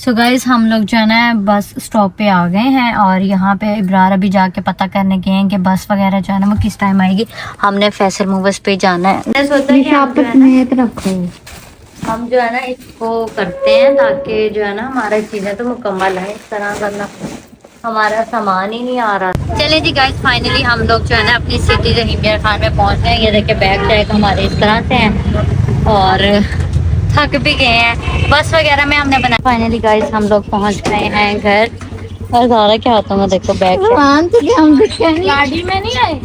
So guys हम लोग जो है ना बस स्टॉप पे आ गए हैं और यहाँ पे इब्रार अभी जाके पता करने गए हैं कि बस वगैरह जो है ना वो किस टाइम आएगी। हमने फैसल मूवर्स पे जाना है। मैं सोचा कि हम जो है ना इसको करते हैं ताकि जो है ना हमारा चीज़ें तो मुकम्मल है। इस तरह करना हमारा सामान ही नहीं आ रहा। चले जी गाइस फाइनली हम लोग जो है ना अपनी सिटी रहीमिया खान में पहुंच गए। ये देखे बैग चेक हमारे इस तरह से हैं और थक भी गए हैं। बस वगैरह में हमने बनाया। फाइनली गाइस हम लोग पहुंच गए हैं घर और ज़ारा क्या होता है देखो बैग गाड़ी में नहीं आए।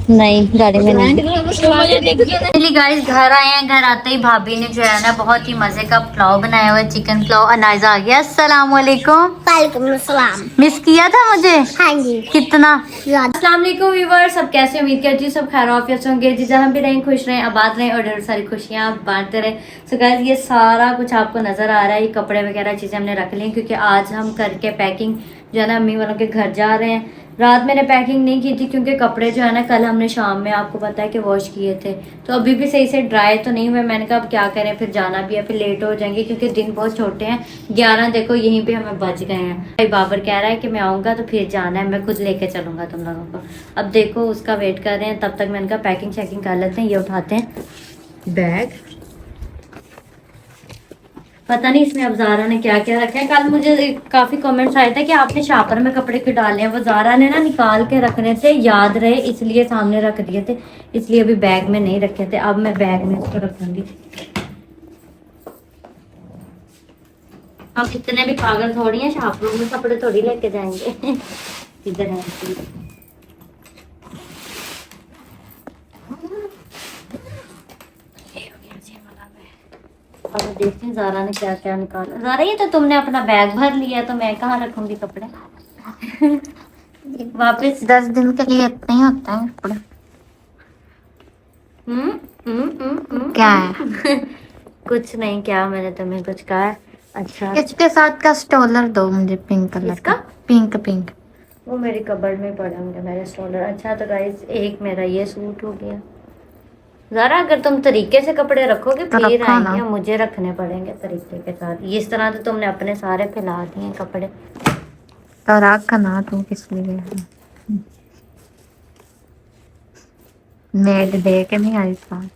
नहीं गाड़ी में नहीं। गाइस घर आए हैं। घर आते ही भाभी ने जो है ना बहुत ही मजे का पुलाव बनाया हुआ है, चिकन पुलाव। अनाइजा आ गया। अस्सलाम वालेकुम। वालेकुम सलाम। मिस किया था मुझे? हाँ जी। कितना? अस्सलाम वालेकुम व्यूअर्स, सब कैसे? उम्मीद करती हूँ सब खैर आफियत होंगे जी। जहाँ भी रहें खुश रहें, आबाद रहें और ढेर सारी खुशियाँ बांटते रहें। सो गाइस ये सारा कुछ आपको नजर आ रहा है। ये कपड़े वगैरह चीजें हमने रख ली क्योंकि आज हम करके पैकिंग जो है ना अम्मी वालों के घर जा रहे हैं। रात मैंने पैकिंग नहीं की थी क्योंकि कपड़े जो है ना कल हमने शाम में आपको पता है कि वॉश किए थे, तो अभी भी सही से ड्राई तो नहीं हुए। मैंने कहा अब क्या करें, फिर जाना भी है, फिर लेट हो जाएंगे क्योंकि दिन बहुत छोटे हैं। 11 देखो यहीं पे हमें बज गए हैं। भाई बाबर कह रहा है कि मैं आऊँगा तो फिर जाना है, मैं खुद लेके चलूँगा तुम लोगों को। अब देखो उसका वेट कर रहे हैं, तब तक मैंने कहा पैकिंग शैकिंग कर लेते हैं। ये उठाते हैं बैग। पता नहीं इसमें अब ज़ारा ने क्या क्या रखा है। कल मुझे काफ़ी कमेंट्स आए थे कि आपने शापर में कपड़े क्यों डाले हैं। वो ज़ारा ने ना निकाल के रखने थे, याद रहे इसलिए सामने रख दिए थे, इसलिए अभी बैग में नहीं रखे थे। अब मैं बैग में इसको रखूंगी। हम इतने भी पागल थोड़ी हैं, शापरों में कपड़े थोड़ी लेके जाएंगे। इधर है अब देखते हैं ज़ारा ने क्या क्या निकाला। ज़ारा ये तो तुमने अपना बैग भर लिया, तो मैं कहाँ रखूंगी कपड़े। वापस 10 दिन के लिए इतना ही होता है कपड़ा। क्या है? कुछ नहीं। क्या मैंने तुम्हें कुछ कहा है? अच्छा इसके साथ का स्टोलर दो मुझे, पिंक कलर का। पिंक पिंक वो मेरी कबर्ड में पड़े होंगे मेरे स्टोलर। अच्छा तो गाइस एक मेरा ये सूट हो गया। ज़रा अगर तुम तरीके से कपड़े रखोगे तो फिर रखो आएंगे, ना। मुझे रखने पड़ेंगे तरीके के साथ। इस तरह तो तुमने अपने सारे फैला दिए कपड़े। तो रख ना तू किस लिए? मेड दे के नहीं आई साथ।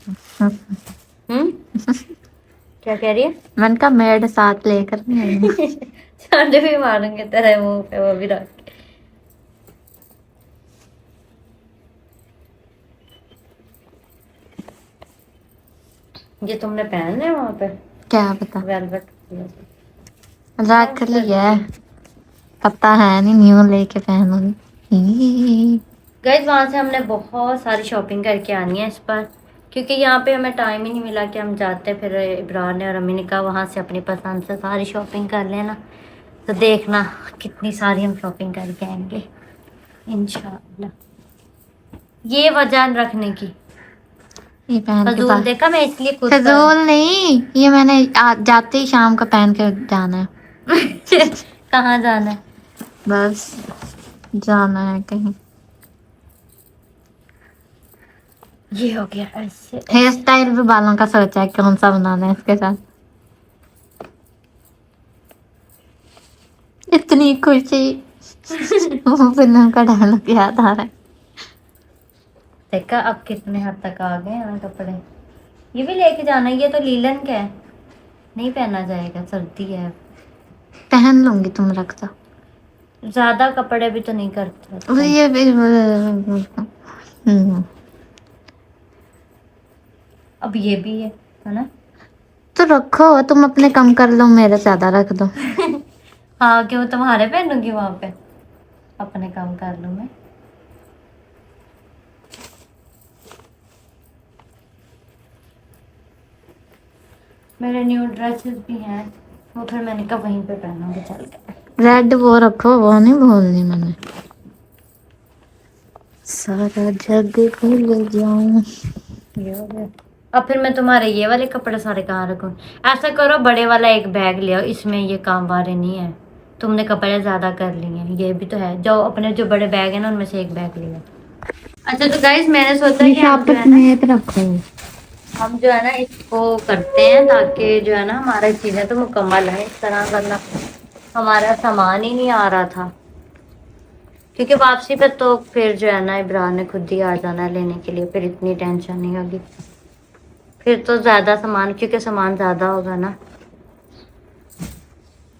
क्या कह रही है? मन का मेड साथ लेकर नहीं आई। चांटे भी मारेंगे तेरे मुंह पे, वो भी रख। ये तुमने पहन है वहां पे? क्या पता, वेलवेट रख लिया। पता है नहीं, न्यू लेके पहनूंगी। गाइस वहां से हमने बहुत सारी शॉपिंग करके आनी है इस पर, क्योंकि यहाँ पे हमें टाइम ही नहीं मिला कि हम जाते। फिर इब्रार ने और अम्मी ने कहा वहाँ से अपनी पसंद से सारी शॉपिंग कर लेना। तो देखना कितनी सारी हम शॉपिंग करके आएंगे इंशाल्लाह। ये वजह रखने की ये पहन के फजूल देखा मैं, इसलिए खुद फजूल नहीं, ये मैंने जाते ही शाम का पहन के जाना है। कहाँ जाना है? बस जाना है कहीं। ये हो गया ऐसे। हेयर स्टाइल भी बालों का सोचा है कौन सा बनाना है इसके साथ। इतनी खुशी। वो फिल्म का डायलॉग याद आ रहा है। देखा अब कितने हद तक आ गए हैं कपड़े। ये भी लेके जाना है। ये तो लीलन का है, नहीं पहना जाएगा, सर्दी है। पहन लूंगी, तुम रख दो। ज्यादा कपड़े भी तो नहीं करते। ये भी अब ये भी है ना? तो रखो, तुम अपने कम कर लो, मेरे ज्यादा रख दो। हाँ क्यों, तुम्हारे पहनूंगी वहां पे, अपने काम कर लूँ मैं। मेरे न्यू ड्रेसेस भी हैं, वो फिर मैंने कहा वहीं पे पहनूंगी चल के। रेड वो रखो, वो नहीं भूलनी मैंने। सारा जग भूल जाऊं। ये हो गया। अब फिर मैं तुम्हारे ये वाले कपड़े सारे कहाँ रखूँ? ऐसा करो बड़े वाला एक बैग ले आओ, इसमें ये काम वाले नहीं है। तुमने कपड़े ज्यादा कर लिए हैं, ये भी तो है। जो अपने जो बड़े बैग है ना उनमें से एक बैग लिया। अच्छा तो गाइस मैंने सोचा कि हम जो है ना इसको करते हैं ताकि जो है ना हमारी चीजें तो मुकम्मल है। इस तरह करना हमारा सामान ही नहीं आ रहा था, क्योंकि वापसी पे तो फिर जो है ना इब्रार ने खुद ही आ जाना है लेने के लिए, फिर इतनी टेंशन नहीं होगी। फिर तो ज्यादा सामान, क्योंकि सामान ज्यादा होगा ना।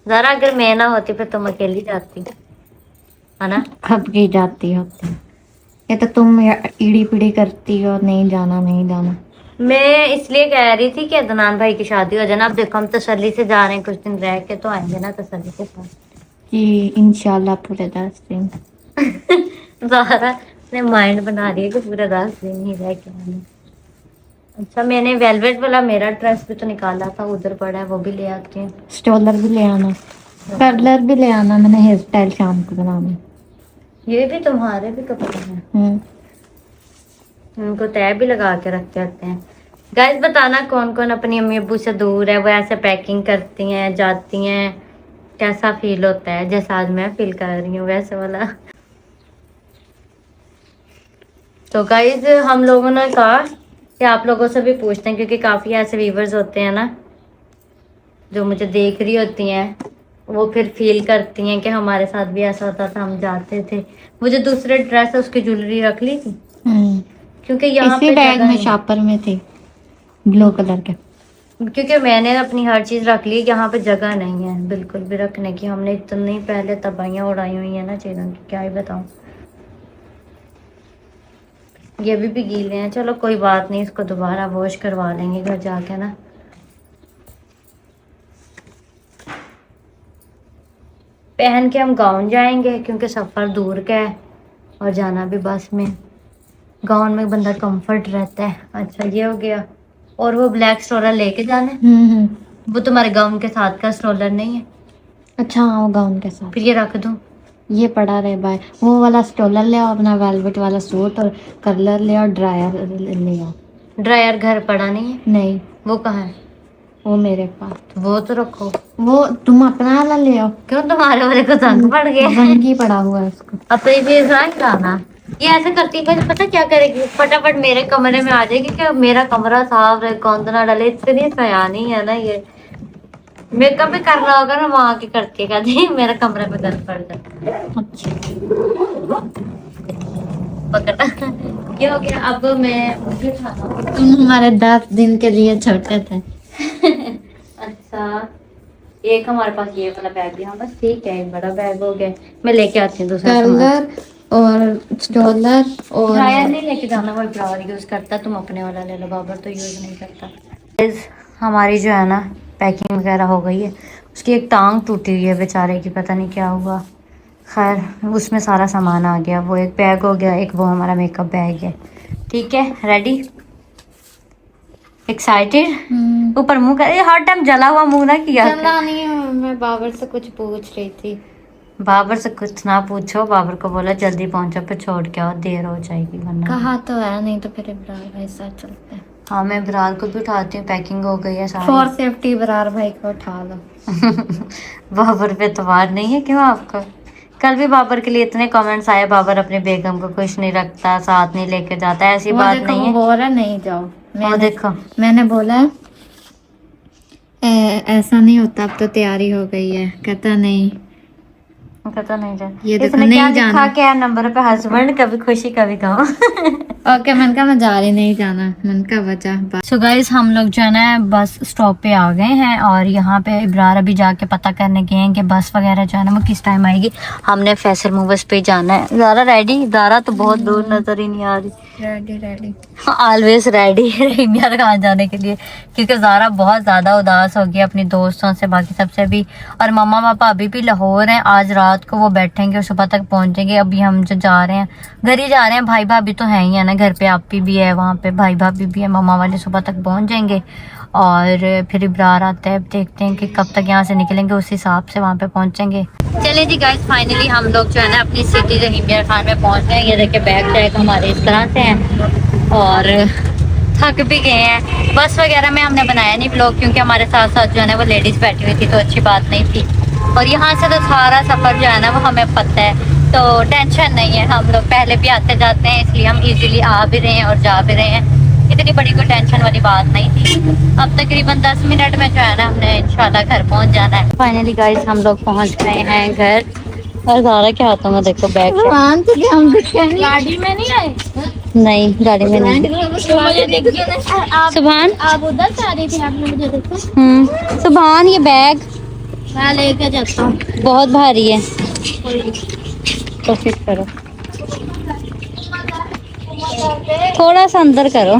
जरा अगर मैं ना होती फिर तुम अकेली जाती, है ना। कब की जाती होती, ये तो तुम ईड़ी पीड़ी करती हो, नहीं जाना नहीं जाना। मैं इसलिए कह रही थी कि अदनान भाई की शादी हो जाए ना। अब देखो हम तसल्ली से जा रहे हैं, कुछ दिन रह के तो आएंगे ना तसल्ली के साथ। जी इंशाल्लाह पूरे 10 दिन। ज़ाहरा ने माइंड बना रही है कि पूरे 10 दिन ही रह के आने। अच्छा, मैंने वेलवेट वाला मेरा ड्रेस भी तो निकाला था, उधर पड़ा है, वो भी ले आती हूँ। स्टोलर भी ले आना, कर्लर भी ले आना, मैंने हेयर स्टाइल शाम को बनाना। ये भी तुम्हारे भी कपड़े हैं, उनको तय भी लगा के रखते रहते हैं। गाइस बताना कौन कौन अपनी अम्मी अब्बू से दूर है, वो ऐसे पैकिंग करती हैं जाती हैं, कैसा फील होता है। जैसा आज मैं फील कर रही हूँ वैसे वाला। तो गाइस हम लोगों ने कहा कि आप लोगों से भी पूछते हैं, क्योंकि काफ़ी ऐसे व्यूवर्स होते हैं ना जो मुझे देख रही होती हैं, वो फिर फील करती हैं कि हमारे साथ भी ऐसा होता था, हम जाते थे। मुझे दूसरे ड्रेस है उसकी ज्वेलरी रख ली थी, क्योंकि यहाँ इसी पे बैग जगह में नहीं। शॉपर में थे ब्लू कलर के। क्योंकि मैंने अपनी हर चीज़ रख ली, यहाँ पे जगह नहीं है बिल्कुल भी रखने की। हमने इतनी पहले तबाहियाँ उड़ाई हुई है ना चीज़ों की, क्या ही बताऊँ। ये भी गीले हैं, चलो कोई बात नहीं, इसको दोबारा वॉश करवा लेंगे घर जाके ना। पहन के हम गाउन जाएंगे, क्योंकि सफ़र दूर का है और जाना भी बस में। गाउन में बंदा कंफर्ट रहता है। अच्छा ये हो गया। और वो ब्लैक स्ट्रोलर लेके जाना है, वो तुम्हारे गाउन के साथ का स्ट्रोलर नहीं है। अच्छा हाँ, वो गाउन के साथ। फिर ये रख दूँ? ये पड़ा रहे भाई, वो वाला स्टोलर ले आओ, अपना वेलवेट वाला सूट और कर्लर ले आओ, ड्रायर ले आओ। ड्रायर घर पड़ा नहीं है? नहीं, वो कहाँ है? वो मेरे पास। तो वो तो रखो। वो तुम अपना वाला ले आओ। क्यों, तुम्हारे वाले को तंग पड़ गया? रंगी पड़ा हुआ है उसको। अब तो ये भी लाना। ये ऐसे करती है, पता क्या करेगी, फटाफट मेरे कमरे में आ जाएगी कि मेरा कमरा साफ रहे, कौन ना डाले। इतनी सयानी है ना ये। मेकअप भी कर रहा होगा ना वहां की करती है, कहती मेरा कमरे में गंद पड़ जाता। अच्छा पकड़ा। क्या हो गया? अब मैं मुझे खाना। तुम हमारे 10 दिन के लिए छोटे थे। अच्छा, एक हमारे पास ये वाला बैग भी, हाँ बस ठीक है, एक बड़ा बैग हो गया। मैं लेके आती हूँ दूसरा सामान। कर्लर और स्टोलर और ड्रायर नहीं लेके जाना, वो ड्रायर यूज करता, तुम अपने वाला ले लो, बाबर तो यूज नहीं करता। हमारी जो है ना पैकिंग वगैरह हो गई है। उसकी एक टांग टूटी हुई है बेचारे की, पता नहीं क्या हुआ। खैर उसमें सारा सामान आ गया, वो एक बैग हो गया, एक वो हमारा मेकअप बैग है। ठीक है, रेडी, एक्साइटेड। ऊपर मुंह कर, हर टाइम जला हुआ मुंह ना किया कर। चला नहीं, मैं बाबर से कुछ पूछ रही थी। बाबर से कुछ ना पूछो, बाबर को बोला जल्दी पहुंचो, फिर छोड़ के आओ, देर हो जाएगी वरना। कहा तो है, नहीं तो फिर इब्रार भाई साथ चलते हैं। हाँ मैं इब्रार को भी उठाती हूँ, पैकिंग हो गई है सारी। फॉर सेफ्टी इब्रार भाई को उठा लो। बाबर पे एतबार नहीं है क्यों आपको? कल भी बाबर के लिए इतने कमेंट्स आए, बाबर अपने बेगम को खुश नहीं रखता, साथ नहीं लेके जाता। ऐसी बात नहीं है। बोल रहा नहीं जाओ, वो देखो, मैंने बोला ऐसा नहीं होता, अब तो तैयारी हो गई है। कहता नहीं, पता नहीं जा। ये देखो, इसने क्या नहीं लिखा जाना। क्या नंबर पे, हस्बैंड कभी खुशी कभी गम। ओके मैंने कहा मैं जा रही, नहीं जाना। मैंने कहा वजह। सो गाइस हम लोग जो है ना बस स्टॉप पे आ गए हैं, और यहाँ पे इब्रार अभी जाके पता करने गए हैं कि बस वगैरह जो है ना वो किस टाइम आएगी। हमने फैसल मूवर्स पे जाना है। ज़ारा रेडी? ज़ारा तो बहुत दूर नजर ही नहीं आ रही। रेडी रेडी, ऑलवेज रेडी है रहीमिया खान जाने के लिए, क्योंकि ज़ारा बहुत ज़्यादा उदास हो गई अपनी दोस्तों से, बाकी सबसे भी। और मम्मा पापा अभी भी लाहौर हैं, आज रात को वो बैठेंगे और सुबह तक पहुंचेंगे। अभी हम जो जा रहे हैं घर ही जा रहे हैं, भाई भाभी तो हैं ही है ना घर पे, आपी भी है वहाँ पे, भाई भाभी भी है, मम्मा वाले सुबह तक पहुँच जाएंगे। और फिर इब्रार आता है, देखते हैं कि कब तक यहाँ से निकलेंगे, उस हिसाब से वहाँ पे पहुँचेंगे। चले जी गाइस, फाइनली हम लोग जो है ना अपनी सिटी रहीमिया खान में पहुँच गए। ये देखिए बैग टैग हमारे इस तरह से हैं, और थक भी गए हैं। बस वगैरह में हमने बनाया नहीं व्लॉग, क्योंकि हमारे साथ साथ जो है ना वो लेडीज़ बैठी हुई थी, तो अच्छी बात नहीं थी। और यहाँ से तो सारा सफ़र जो है ना वो हमें पता है, तो टेंशन नहीं है। हम लोग पहले भी आते जाते हैं, इसलिए हम इजीली आ भी रहे हैं और जा भी रहे हैं। ये इतनी बड़ी कोई टेंशन वाली बात नहीं थी। अब तकरीबन 10 मिनट में जो है ना हमने इंशाल्लाह घर पहुंच जाना है। फाइनली गाइस हम लोग पहुंच गए हैं घर। और ज़ारा क्या होता है देखो बैग गाड़ी में नहीं आए? नहीं गाड़ी में नहीं। मुझे देखिए ना, सुभान आप उधर से आ रही थी, आपने मुझे देखा। सुभान ये बैग मैं लेके जाता हूँ। बहुत भारी है, कोशिश करो थोड़ा सा अंदर करो।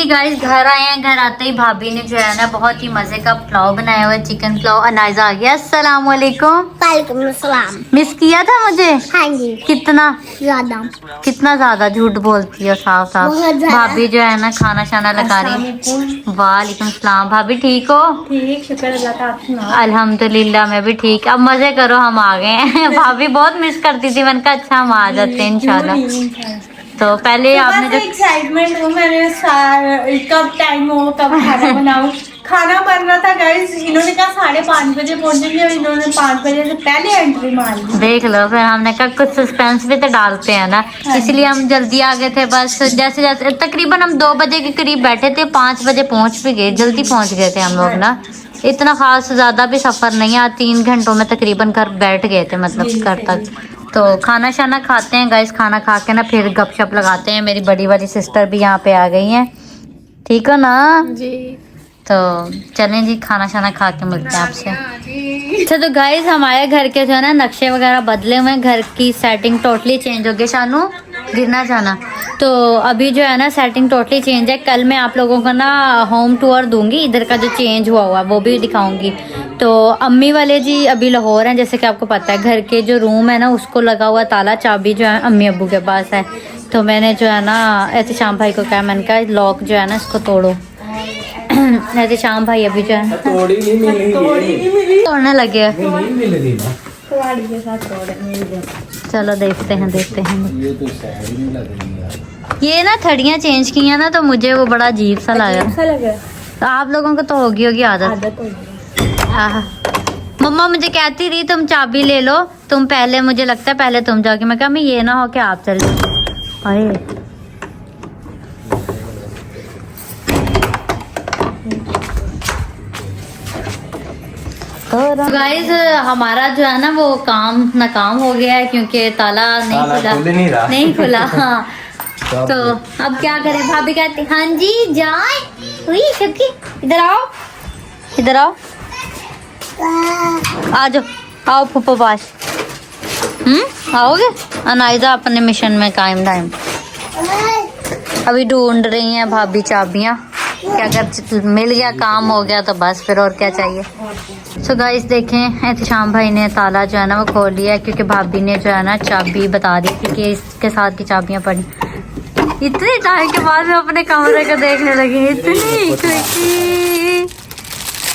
गाइस घर आए हैं। घर आते ही भाभी ने जो है ना बहुत ही मजे का पुलाव बनाया हुआ है, चिकन पुलाव। अनाइजा आ गया। अस्सलाम वालेकुम। वालेकुम अस्सलाम। मिस किया था मुझे? हाँ जी। कितना ज्यादा? कितना ज्यादा झूठ बोलती है साफ साफ। बहुत ज्यादा। भाभी जो है ना खाना शाना लगा रही। वालेकुम सलाम। भाभी ठीक हो? ठीक, शुक्र अल्लाह का। आप सुनाओ? अल्हम्दुलिल्लाह मैं भी ठीक। अब मजे करो, हम आ गए हैं। भाभी बहुत मिस करती थी, मैंने कहा अच्छा हम आ जाते हैं इंशाल्लाह। तो पहले आपने जो एक्साइटमेंट हो, मैंने कब टाइम हो, कब खाना बनाऊं। खाना बन रहा था गाइस, इन्होंने कहा 5:30 बजे पहुंचेंगे और इन्होंने 5 बजे से पहले एंट्री मार ली। देख लो, फिर हमने कहा कुछ सस्पेंस भी तो डालते हैं ना, इसलिए हम जल्दी आ गए थे। बस जैसे जैसे तकरीबन हम 2 बजे के करीब बैठे थे, 5 बजे पहुंच भी गए। जल्दी पहुंच गए थे हम लोग ना, इतना खास ज्यादा भी सफर नहीं है। 3 घंटों में तकरीबन घर बैठ गए थे, मतलब घर तक। तो खाना शाना खाते हैं गाइस, खाना खा के ना फिर गपशप लगाते हैं। मेरी बड़ी वाली सिस्टर भी यहाँ पे आ गई हैं। ठीक हो ना जी। तो चलें जी, खाना शाना खा के मिलते हैं आपसे। अच्छा तो गाइस हमारे घर के जो है ना नक्शे वगैरह बदले हुए हैं, घर की सेटिंग टोटली चेंज हो गई। शानू गिरना जाना। तो अभी जो है ना सेटिंग टोटली चेंज है। कल मैं आप लोगों को ना होम टूर दूंगी, इधर का जो चेंज हुआ वो भी दिखाऊंगी। तो अम्मी वाले जी अभी लाहौर हैं, जैसे कि आपको पता है। घर के जो रूम है ना उसको लगा हुआ ताला, चाबी जो है अम्मी अब्बू के पास है। तो मैंने जो है ना एहतिशाम भाई को कहा, मैंने कहा लॉक जो है ना इसको तोड़ो। एहतिशाम भाई अभी जो है तोड़ी नहीं मिली, तोड़ने लगे। नहीं मिल रही ना। के साथ तोड़े मिल गए। चलो देखते हैं देखते हैं। ये तो सैड ही नहीं लग रही यार। ये ना थड़ियाँ चेंज की हैं ना, तो मुझे वो बड़ा अजीब सा लगा। अच्छा लगा। तो आप लोगों को तो होगी आदत। आदत हो गई। आहा। मम्मा मुझे कहती रही तुम चाबी ले लो, तुम पहले, मुझे लगता है पहले तुम जाओगे। मैं कहा मैं ये ना हो कि आप चल जाओ। अरे तो गाइस हमारा जो है ना वो काम नाकाम हो गया है, क्योंकि ताला नहीं खुला। हाँ तो अब क्या करें। भाभी कहती हाँ जी जाए। हुई शुक्री, इधर आओ, इधर आओ, आ जाओ, आओ फूफो पास। आओगे? अनाइजा अपने मिशन में कायम दायम। अभी ढूंढ रही हैं भाभी चाबियाँ, क्या अगर मिल गया काम हो गया तो बस, फिर और क्या चाहिए। सो गाइस देखें, एहतिशाम भाई ने ताला जो है ना वो खोल लिया है, क्योंकि भाभी ने जो है ना चाबी बता दी थी कि इसके साथ की चाबियां पड़ी। इतने टाइम के बाद मैं अपने कमरे को देखने लगी। इतनी खुशी,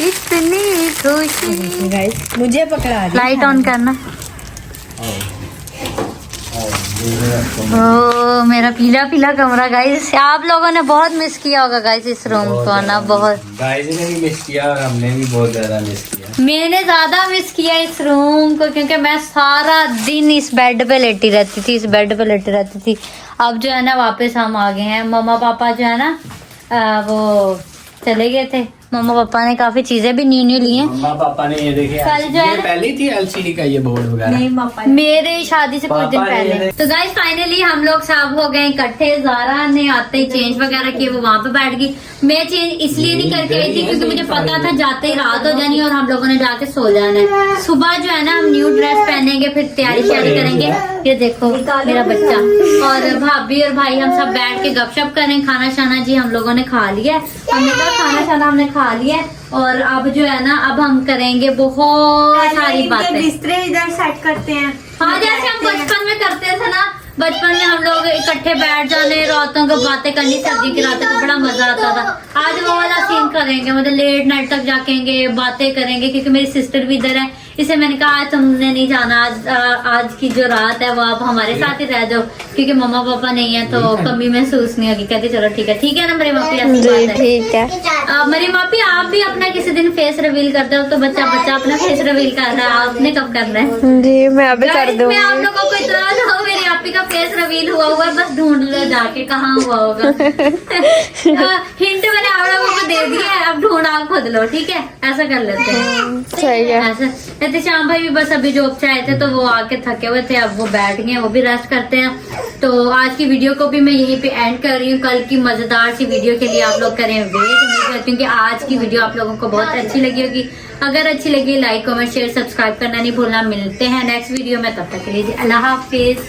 इतनी खुशी। गाइस मुझे पकड़ा दिया। लाइट ऑन करना। ओ मेरा पीला पीला कमरा गाइस, आप लोगों ने बहुत मिस किया होगा गाइस इस रूम को ना, बहुत। गाइस ने भी मिस किया और हमने भी बहुत ज्यादा मिस किया। मैंने ज्यादा मिस किया इस रूम को, क्योंकि मैं सारा दिन इस बेड पे लेटी रहती थी, इस बेड पे लेटी रहती थी। अब जो है ना वापस हम आ गए हैं। मम्मा पापा जो है ना वो चले गए थे। मम्मा पापा ने काफी चीजें भी न्यू ली हैं। मम्मा पापा ने ये देखे, कल जो है ये पहली थी एलसीडी का ये बोर्ड वगैरह। नहीं पापा मेरे शादी से कुछ दिन पापा पहले। ने- तो गाइस फाइनली हम लोग सब हो गए इकट्ठे। ज़ारा ने आते ही चेंज वगैरह किए, वो वहाँ पे बैठ गई। मैं चेंज इसलिए नहीं करके आई थी क्योंकि मुझे पता था जाते ही रात हो जानी और हम लोगों ने जाके सो जाना है। सुबह जो है ना हम न्यू ड्रेस पहनेंगे, फिर तैयारी श्यारी करेंगे। ये देखो मेरा बच्चा और भाभी और भाई हम सब बैठ के गपशप करें। खाना शाना जी हम लोगों ने खा लिया है। हमने कहा खाना शाना हमने खा लिया है, और अब जो है ना अब हम करेंगे बहुत सारी बातें। बिस्तरे इधर सेट करते हैं। हाँ जैसे हम बचपन में करते थे ना, बचपन में हम लोग इकट्ठे बैठ जाने, रातों को बातें करनी, सर्दी की रातों को बड़ा मजा आता था। आज वो वाला सीन करेंगे, मतलब लेट नाइट तक जाकेंगे, बातें करेंगे, क्योंकि मेरी सिस्टर भी इधर है। इसे मैंने कहा आज तुमने नहीं जाना, आज की जो रात है वो आप हमारे साथ ही रह जाओ, क्योंकि मम्मा पापा नहीं है तो कमी महसूस नहीं होगी। कहते चलो ठीक है ना मेरी मापी, ऐसी बात है। ठीक है। मेरी मापी आप भी अपना किसी दिन फेस रिवील करते हो, तो बच्चा अपना फेस रिवील कर रहा है, आपने कब करना है? जी मैं अभी कर Guys, दूंगी। मैं आप लोगों को इतना मेरी हैप्पी का फेस रिवील हुआ हुआ है, बस ढूंढ लो जाके कहाँ हुआ होगा। हिंट मैंने आप लोगों को दे दिया है, अब ढूंढ आप खुद लो, ठीक है? ऐसा कर लेते हैं। सही है। ऐसा श्याम भाई भी बस अभी जॉब से आए थे तो वो आके थके हुए थे, अब वो बैठ गए, वो भी रेस्ट करते हैं। तो आज की वीडियो को भी मैं यहीं पे एंड कर रही हूँ। कल की मजेदार सी वीडियो के लिए आप लोग करें वेट। उम्मीद करती हूँ कि आज की वीडियो आप लोगों को बहुत अच्छी लगी होगी। अगर अच्छी लगी लाइक कमेंट शेयर सब्सक्राइब करना नहीं भूलना। मिलते हैं नेक्स्ट वीडियो में, तब तक के लिए अल्लाह हाफिज।